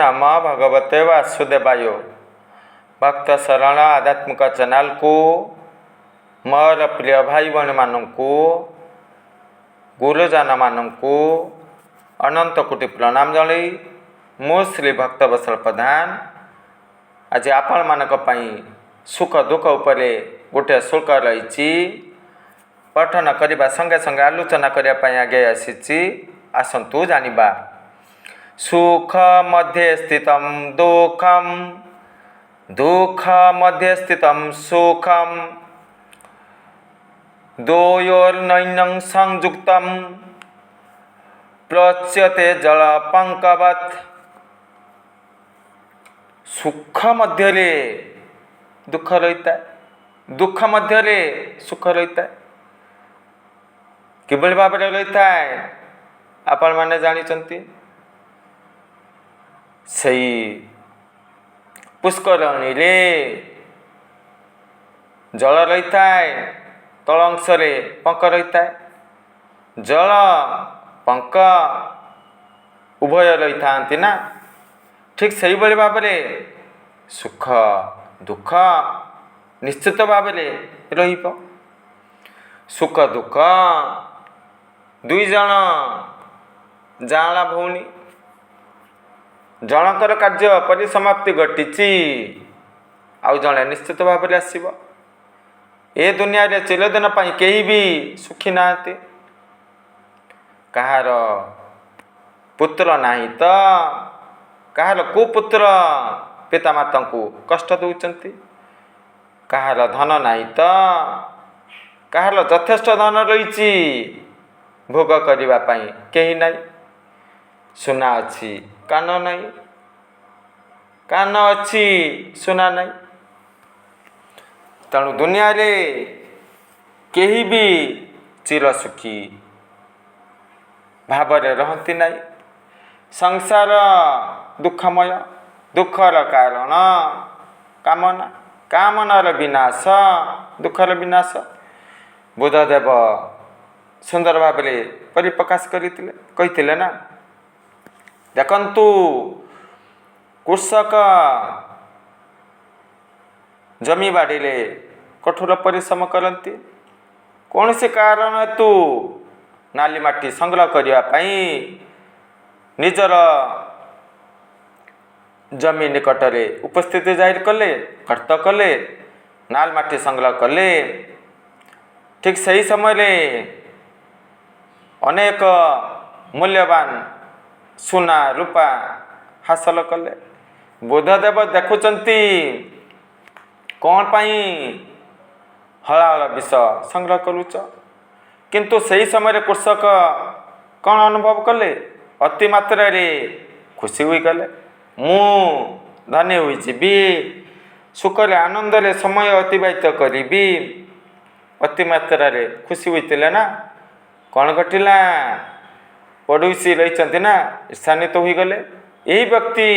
नमो भगवते वासुदेवाय। भक्त शरण आध्यात्मिक चैनल को मोर प्रिय भाई भणी मानू गुरुजन मानू अनंत कोटि प्रणाम जणाई मु श्री भक्त वत्सल प्रधान आज आपण मानक पई सुख दुख उपरे गोटे शुल्क रही पठन करने संगे संगे आलोचना करने आगे आसी आसतु जानिबा। सुख मध्ये स्थितम दुखम दुख मध्ये स्थितम सुखम द्वयोर्नैनं संयुक्तम प्लच्यते जल पंकवत्। सुख मध्य दुख रही है, दुख मध्य सुख रही है। किभली भाव रही है आपण माने जानिचंती। सही पुष्करणी रे जल रही है, तल अंश पंक रही है। जल पंक उभय रही था ना, ठीक से भाव में सुख दुख निश्चित भाव में सुख दुख दुई जन जाँला भौणी जनकर कार्य परिसमाप्ति घटी आउ जड़े निश्चित भाव में आसब। ए दुनिया रे चिरदिन कहीं भी सुखी ना कहार पुत्र नहीं तो कहार कुपुत्र पितामाता को कष्ट दौरान, कहार धन नहीं तो कहार यथेष्ट धन रही भोग करने कहीं नहीं। सुना अच्छी कान नहीं, कान अच्छी सुना नहीं। तेणु दुनिया रे कहीं भी चिर सुखी भावरे रहती नहीं। संसार दुखमय, दुखर कारण कामना, कामनार विनाश दुखर विनाश। बुद्धदेव सुंदर भाव में परिप्रकाश करते ना। देखंतु कृषक जमी बाड़ी रे कठोर परिश्रम करती कौन से कारण हेतु नाली माटी संग्रह करने निजर जमी निकट में उपस्थिति जाहिर कले, गर्त कले, नाल माटी संग्रह कले। ठीक सही समय अनेक मूल्यवान सुना रूपा हासिल कले। बुद्धदेव देखुचंती कौन पाई हलाहल विष संग्रह करुच, किंतु सही समय कृषक कौन अनुभव कले? अति मात्रा रे खुशी हुई गले। मु धन्य हुई जीवी, सुखरे आनंद रे समय अतिबाहित करी। अति मात्रा रे खुशी होते ना। कौन घटिला? पड़ोसी रही ना ईर्षान्वित हो गले। यही व्यक्ति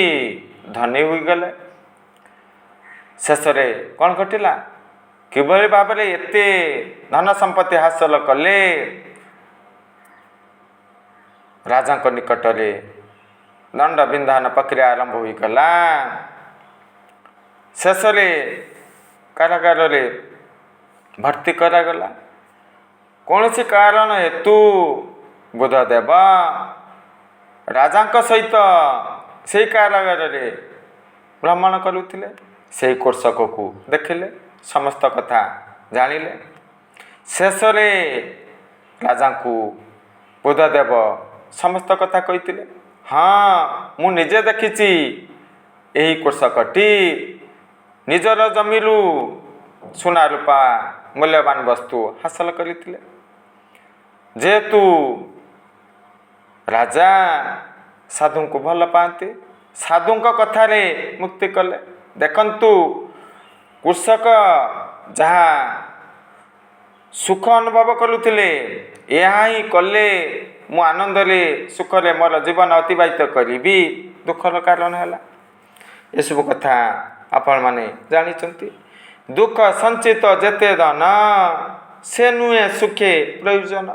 धनी हो गले। शेष कौन घटिला? किभली भाव में एते धन संपत्ति हासिल कले। राजा निकट में दंड विधान प्रक्रिया आरंभ हो गला। शेष कारागार रे भर्ती करागला। कौन सी कारण हेतु बुद्धदेव राजा सहित से कारागार रे भ्रमण करुले। से कृषक को देखिले, समस्त कथा जानिले। शेष राजा को बुद्धदेव समस्त कथा कही। हाँ मु निजे देखी यही कृषकटी निजर जमीरू सुना रूपा मूल्यवान वस्तु हासिल करते। जेहेतु राजा साधु को भल पाते, साधु कथा मुक्ति कले। देखंतु कृषक जहाँ सुख अनुभव करुले यहाँ ही कले मु आनंद सुखरे मोर जीवन अतिबाहित करी। दुखर कारण है ये सब कथा आपण माने जानिचंती। दुख संचित जेते धन से नुहे सुखे प्रयोजन।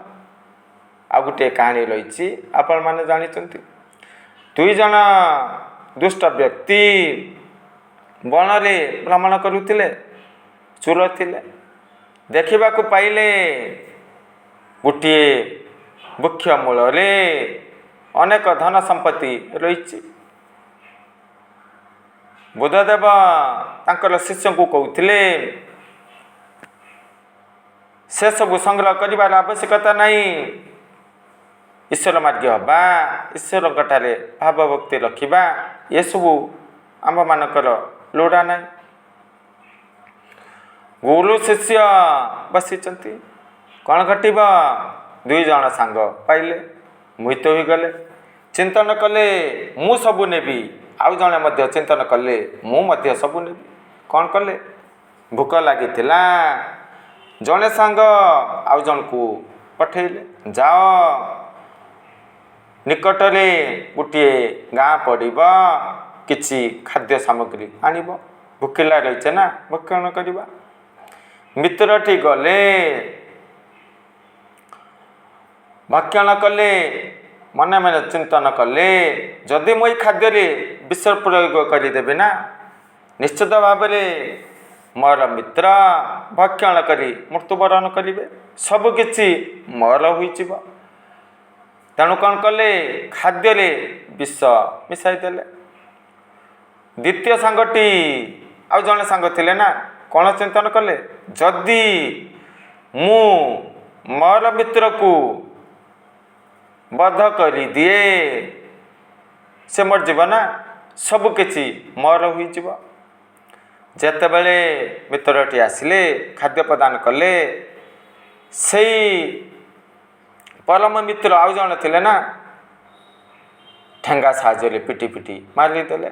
आ गोटे कहानी रही आपण मैंने जानी दुई जन ଦୁଷ୍ଟ ବ୍ୟକ୍ତି ବଣରେ ଭ୍ରମଣ କରୁଥିଲେ, ଚୋର ଥିଲେ। ଦେଖିବାକୁ ପାଇଲେ ଗୋଟିଏ ବୃକ୍ଷ ମୂଳରେ ଅନେକ ଧନ ସମ୍ପତ୍ତି ରହିଛି। ବୁଦ୍ଧଦେବ ତାଙ୍କର ଶିଷ୍ୟଙ୍କୁ କହୁଥିଲେ, ସେସବୁ ସଂଗ୍ରହ କରିବାର ଆବଶ୍ୟକତା ନାହିଁ। ଈଶ୍ୱର ମାର୍ଗୀ ହେବା, ଈଶ୍ୱରଙ୍କଠାରେ ଭାବଭକ୍ତି ରଖିବା, ଏସବୁ ଆମମାନଙ୍କର ଲୋଡ଼ା ନାହିଁ। ଗୁରୁ ଶିଷ୍ୟ ବସିଛନ୍ତି, କ'ଣ ଘଟିବ? ଦୁଇ ଜଣ ସାଙ୍ଗ ପାଇଲେ, ମୋହିତ ହୋଇଗଲେ। ଚିନ୍ତନ କଲେ ମୁଁ ସବୁ ନେବି, ଆଉ ଜଣେ ମଧ୍ୟ ଚିନ୍ତନ କଲେ ମୁଁ ମଧ୍ୟ ସବୁ ନେବି। କ'ଣ କଲେ? ଭୋକ ଲାଗିଥିଲା, ଜଣେ ସାଙ୍ଗ ଆଉ ଜଣକୁ ପଠେଇଲେ, ଯାଅ ନିକଟରେ ଗୋଟିଏ ଗାଁ ପଡ଼ିବ, କିଛି ଖାଦ୍ୟ ସାମଗ୍ରୀ ଆଣିବ, ଭୋକିଲା ରହିଛେ ନା, ଭକ୍ଷଣ କରିବା। ମିତ୍ରଟି ଗଲେ, ଭକ୍ଷଣ କଲେ, ମନେ ମନେ ଚିନ୍ତନ କଲେ, ଯଦି ମୁଁ ଏଇ ଖାଦ୍ୟରେ ବିଷ ପ୍ରୟୋଗ କରିଦେବି ନା, ନିଶ୍ଚିତ ଭାବରେ ମୋର ମିତ୍ର ଭକ୍ଷଣ କରି ମୃତ୍ୟୁବରଣ କରିବେ, ସବୁକିଛି ମୋର ହୋଇଯିବ। ତେଣୁ କ'ଣ କଲେ? ଖାଦ୍ୟରେ ବିଷ ମିଶାଇ ଦେଲେ। ଦ୍ୱିତୀୟ ସାଙ୍ଗଟି, ଆଉ ଜଣେ ସାଙ୍ଗ ଥିଲେ ନା, କ'ଣ ଚିନ୍ତନ କଲେ? ଯଦି ମୁଁ ମୋର ମିତ୍ରକୁ ବଧ କରିଦିଏ, ସେ ମରିଯିବ ନା, ସବୁକିଛି ମୋର ହୋଇଯିବ। ଯେତେବେଳେ ମିତ୍ରଟି ଆସିଲେ, ଖାଦ୍ୟ ପ୍ରଦାନ କଲେ, ସେଇ ପରମ ମିତ୍ର ଆଉ ଜଣେ ଥିଲେ ନା, ଠେଙ୍ଗା ସାହାଯ୍ୟରେ ପିଟି ପିଟି ମାରିଦେଲେ।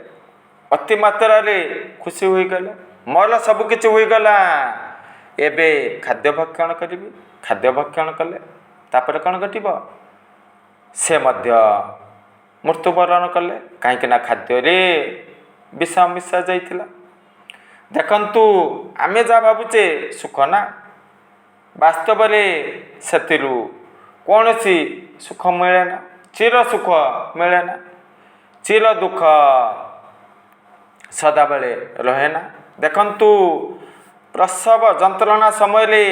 ଅତି ମାତ୍ରାରେ ଖୁସି ହୋଇଗଲେ, ମୋର ସବୁକିଛି ହୋଇଗଲା, ଏବେ ଖାଦ୍ୟ ଭକ୍ଷଣ କରିବି। ଖାଦ୍ୟ ଭକ୍ଷଣ କଲେ, ତାପରେ କ'ଣ ଘଟିବ? ସେ ମଧ୍ୟ ମୃତ୍ୟୁବରଣ କଲେ, କାହିଁକି ନା ଖାଦ୍ୟରେ ବିଷ ମିଶା ଯାଇଥିଲା। ଦେଖନ୍ତୁ, ଆମେ ଯାହା ଭାବୁଛେ ସୁଖ ନା, ବାସ୍ତବରେ ସେଥିରୁ କୌଣସି ସୁଖ ମିଳେ ନା, ଚିର ସୁଖ ମିଳେ ନା, ଚିର ଦୁଃଖ ସଦାବେଳେ ରହେ ନା। ଦେଖନ୍ତୁ, ପ୍ରସବ ଯନ୍ତ୍ରଣା ସମୟରେ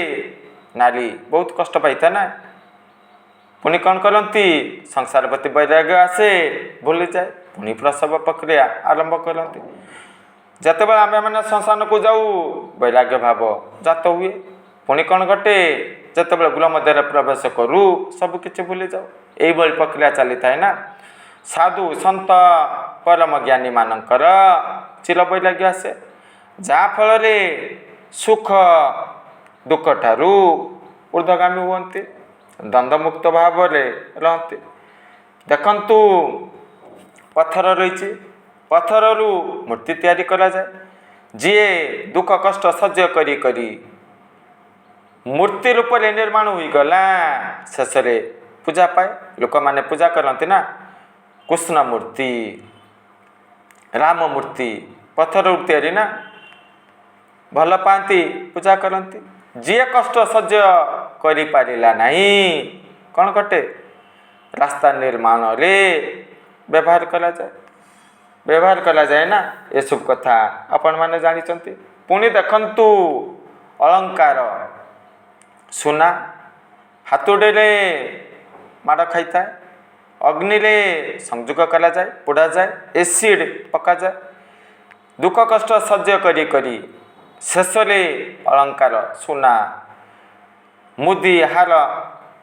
ନାରୀ ବହୁତ କଷ୍ଟ ପାଇଥାଏ ନା, ପୁଣି କ'ଣ କରନ୍ତି? ସଂସାର ପ୍ରତି ବୈରାଗ୍ୟ ଆସେ, ଭୁଲିଯାଏ, ପୁଣି ପ୍ରସବ ପ୍ରକ୍ରିୟା ଆରମ୍ଭ କରନ୍ତି। ଯେତେବେଳେ ଆମେମାନେ ଶ୍ମଶାନକୁ ଯାଉ, ବୈରାଗ୍ୟ ଭାବ ଜାତ ହୁଏ। ପୁଣି କ'ଣ ଘଟେ? ଯେତେବେଳେ ଗୃହ ମଧ୍ୟରେ ପ୍ରବେଶ କରୁ, ସବୁକିଛି ଭୁଲିଯାଉ। ଏଇଭଳି ପ୍ରକ୍ରିୟା ଚାଲିଥାଏ ନା। ସାଧୁ ସନ୍ଥ ପରମ ଜ୍ଞାନୀମାନଙ୍କର ଚିର ବୈରାଗ୍ୟ ଆସେ, ଯାହାଫଳରେ ସୁଖ ଦୁଃଖଠାରୁ ଊର୍ଦ୍ଧ୍ୱଗାମୀ ହୁଅନ୍ତି, ଦ୍ୱନ୍ଦ୍ୱମୁକ୍ତ ଭାବରେ ରହନ୍ତି। ଦେଖନ୍ତୁ, ପଥର ରହିଛି, ପଥରରୁ ମୂର୍ତ୍ତି ତିଆରି କରାଯାଏ। ଯିଏ ଦୁଃଖ କଷ୍ଟ ସହ୍ୟ କରି କରି ମୂର୍ତ୍ତି ରୂପରେ ନିର୍ମାଣ ହୋଇଗଲା, ଶେଷରେ ପୂଜା ପାଏ। ଲୋକମାନେ ପୂଜା କରନ୍ତି ନା, କୃଷ୍ଣ ମୂର୍ତ୍ତି, ରାମ ମୂର୍ତ୍ତି ପଥରରୁ ତିଆରି ନା, ଭଲ ପାଆନ୍ତି, ପୂଜା କରନ୍ତି। ଯିଏ କଷ୍ଟ ସହ୍ୟ କରିପାରିଲା ନାହିଁ, କ'ଣ ଘଟେ? ରାସ୍ତା ନିର୍ମାଣରେ ବ୍ୟବହାର କରାଯାଏ ନା। ଏସବୁ କଥା ଆପଣମାନେ ଜାଣିଛନ୍ତି। ପୁଣି ଦେଖନ୍ତୁ, ଅଳଙ୍କାର, ସୁନା ହାତୁଡ଼ିରେ ମାଡ଼ ଖାଇଥାଏ, ଅଗ୍ନିରେ ସଂଯୋଗ କରାଯାଏ, ପୋଡ଼ାଯାଏ, ଏସିଡ୍ ପକାଯାଏ। ଦୁଃଖ କଷ୍ଟ ସହ୍ୟ କରି କରି ଶେଷରେ ଅଳଙ୍କାର, ସୁନା, ମୁଦି, ହାର,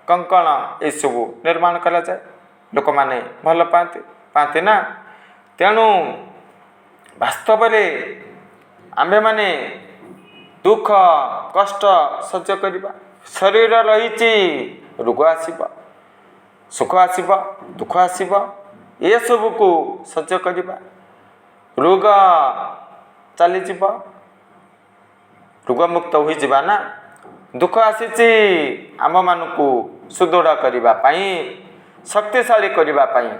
କଙ୍କଣ ଏସବୁ ନିର୍ମାଣ କରାଯାଏ। ଲୋକମାନେ ଭଲ ପାଆନ୍ତି ନା। ତେଣୁ ବାସ୍ତବରେ ଆମ୍ଭେମାନେ ଦୁଃଖ କଷ୍ଟ ସହ୍ୟ କରିବା। ଶରୀର ରହିଛି, ରୋଗ ଆସିବ, ସୁଖ ଆସିବ, ଦୁଃଖ ଆସିବ, ଏସବୁକୁ ସହ୍ୟ କରିବା। ରୋଗ ଚାଲିଯିବ, ରୋଗମୁକ୍ତ ହୋଇଯିବା ନା। ଦୁଃଖ ଆସିଛି ଆମମାନଙ୍କୁ ସୁଦୃଢ଼ କରିବା ପାଇଁ, ଶକ୍ତିଶାଳୀ କରିବା ପାଇଁ,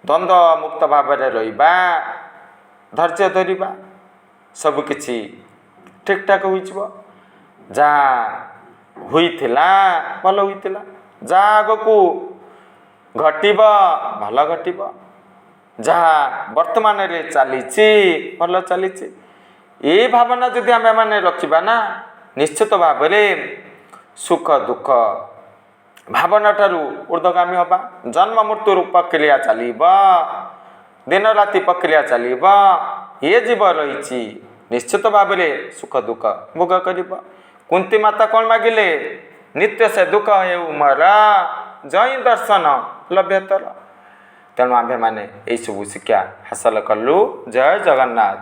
ଦ୍ୱନ୍ଦ୍ୱମୁକ୍ତ ଭାବରେ ରହିବା, ଧୈର୍ଯ୍ୟ ଧରିବା, ସବୁକିଛି ଠିକ୍ ଠାକ୍ ହୋଇଯିବ। ଯାହା ହୋଇଥିଲା ଭଲ ହୋଇଥିଲା, ଯାହା ଆଗକୁ ଘଟିବ ଭଲ ଘଟିବ, ଯାହା ବର୍ତ୍ତମାନରେ ଚାଲିଛି ଭଲ ଚାଲିଛି। ଏ ଭାବନା ଯଦି ଆମେମାନେ ରଖିବା ନା, ନିଶ୍ଚିତ ଭାବରେ ସୁଖ ଦୁଃଖ ଭାବନା ଠାରୁ ଊର୍ଦ୍ଧ୍ୱଗାମୀ ହେବା। ଜନ୍ମ ମୃତ୍ୟୁର ପ୍ରକ୍ରିୟା ଚାଲିବ, ଦିନ ରାତି ପ୍ରକ୍ରିୟା ଚାଲିବ, ଏ ଜୀବ ରହିଛି ନିଶ୍ଚିତ ଭାବରେ ସୁଖ ଦୁଃଖ ଭୋଗ କରିବ। କୁନ୍ତୀ ମାତା କ'ଣ ମାଗିଲେ? ନିତ୍ୟ ସେ ଦୁଃଖ ହେଉ ମୋର, ଜଇଁ ଦର୍ଶନ ଲଭ୍ୟତର। ତେଣୁ ଆମ୍ଭେମାନେ ଏଇସବୁ ଶିକ୍ଷା ହାସଲ କଲୁ। ଜୟ ଜଗନ୍ନାଥ।